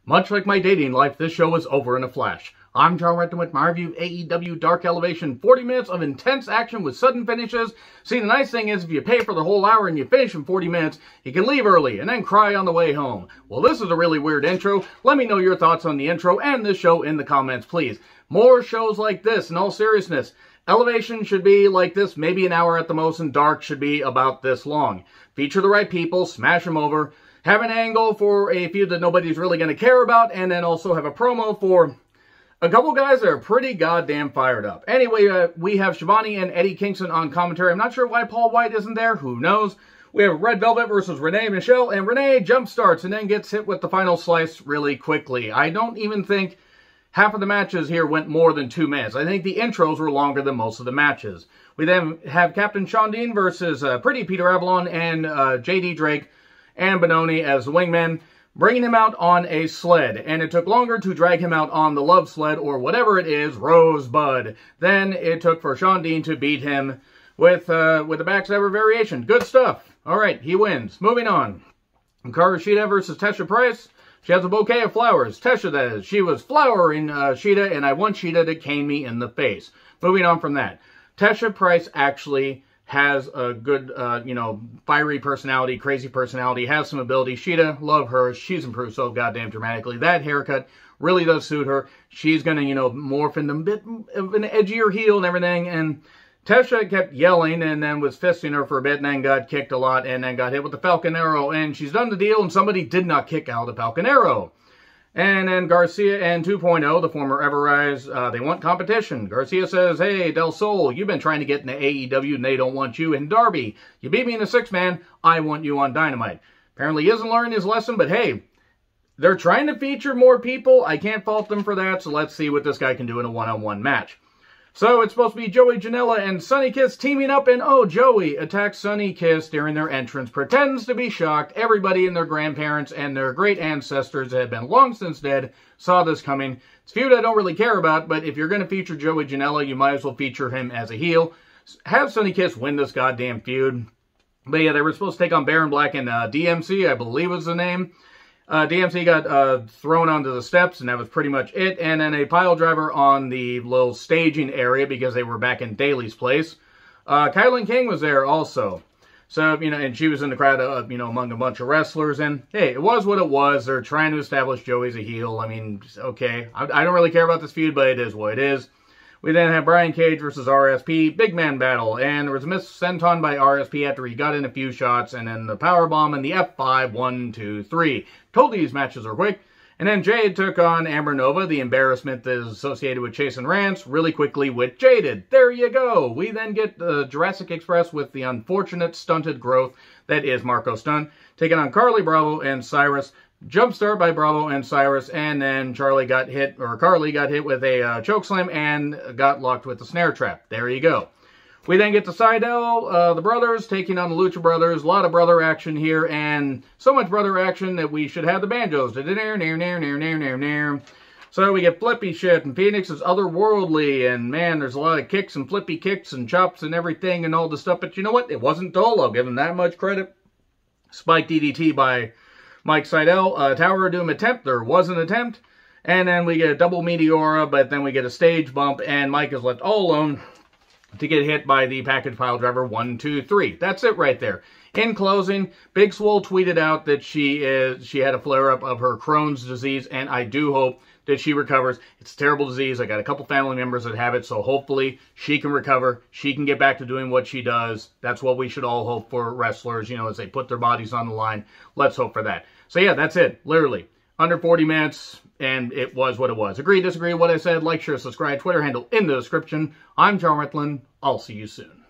Much like my dating life, this show is over in a flash. I'm John Retton with my review of AEW Dark Elevation. 40 minutes of intense action with sudden finishes. See, the nice thing is if you pay for the whole hour and you finish in 40 minutes, you can leave early and then cry on the way home. Well, this is a really weird intro. Let me know your thoughts on the intro and this show in the comments, please. More shows like this, in all seriousness. Elevation should be like this, maybe an hour at the most, and Dark should be about this long. Feature the right people, smash them over. Have an angle for a feud that nobody's really going to care about, and then also have a promo for a couple guys that are pretty goddamn fired up. Anyway, we have Shivani and Eddie Kingston on commentary. I'm not sure why Paul White isn't there. Who knows? We have Red Velvet versus Renee Michelle, and Renee jumpstarts and then gets hit with the final slice really quickly. I don't even think half of the matches here went more than 2 minutes. I think the intros were longer than most of the matches. We then have Captain Shawn Dean versus Pretty Peter Avalon and JD Drake and Benoni as the wingman, bringing him out on a sled. And it took longer to drag him out on the love sled, or whatever it is, Rosebud, than it took for Shawn Dean to beat him with the backstabber variation. Good stuff. All right, he wins. Moving on. Hikaru Shida versus Tesha Price. She has a bouquet of flowers. Tesha, that is. She was flowering Shida, and I want Shida to cane me in the face. Moving on from that. Tesha Price actually has a good, fiery personality, crazy personality, has some ability. Shida, love her. She's improved so goddamn dramatically. That haircut really does suit her. She's going to, morph into a bit of an edgier heel and everything. And Tesha kept yelling and then was fisting her for a bit and then got kicked a lot and then got hit with the Falcon Arrow. And she's done the deal and somebody did not kick out the Falcon Arrow. And then Garcia and 2.0, the former Everrise, they want competition. Garcia says, hey, Del Sol, you've been trying to get into AEW and they don't want you. And Darby, you beat me in a 6-man, I want you on Dynamite. Apparently he isn't learning his lesson, but hey, they're trying to feature more people. I can't fault them for that, so let's see what this guy can do in a one-on-one match. So it's supposed to be Joey Janela and Sonny Kiss teaming up, and oh, Joey attacks Sonny Kiss during their entrance, pretends to be shocked. Everybody and their grandparents and their great ancestors that had been long since dead saw this coming. It's a feud I don't really care about, but if you're going to feature Joey Janela, you might as well feature him as a heel. Have Sonny Kiss win this goddamn feud. But yeah, they were supposed to take on Baron Black and DMC, I believe was the name. DMC got thrown onto the steps, and that was pretty much it. And then a pile driver on the little staging area because they were back in Daly's place. Kylan King was there also. So, and she was in the crowd, among a bunch of wrestlers. And, hey, it was what it was. They're trying to establish Joey as a heel. I mean, okay. I don't really care about this feud, but it is what it is. We then have Brian Cage versus RSP, big man battle, and there was a miss senton by RSP after he got in a few shots, and then the powerbomb and the F5, 1, 2, 3. Told these matches are quick. And then Jade took on Amber Nova, the embarrassment that is associated with Chase and Rance, really quickly with Jaded. There you go. We then get Jurassic Express with the unfortunate stunted growth that is Marco Stunt, taking on Carly Bravo and Cyrus. Jumpstart by Bravo and Cyrus, and then Carly got hit with a chokeslam and got locked with the snare trap. There you go. We then get to Seidel, the brothers, taking on the Lucha Brothers. A lot of brother action here, and so much brother action that we should have the banjos. So we get flippy shit, and Phoenix is otherworldly, and man, there's a lot of kicks and flippy kicks and chops and everything and all the stuff, but you know what? It wasn't dull. I'll give him that much credit. Spike DDT by Mike Seidel, Tower of Doom attempt. There was an attempt. And then we get a double Meteora, but then we get a stage bump, and Mike is left all alone to get hit by the package pile driver 1, 2, 3. That's it right there. In closing, Big Swole tweeted out that she had a flare-up of her Crohn's disease, and I do hope that she recovers. It's a terrible disease. I got a couple family members that have it, so hopefully she can recover. She can get back to doing what she does. That's what we should all hope for wrestlers, as they put their bodies on the line. Let's hope for that. So yeah, that's it. Literally. Under 40 minutes, and it was what it was. Agree, disagree, what I said, like, share, subscribe, Twitter handle in the description. I'm John Retton. I'll see you soon.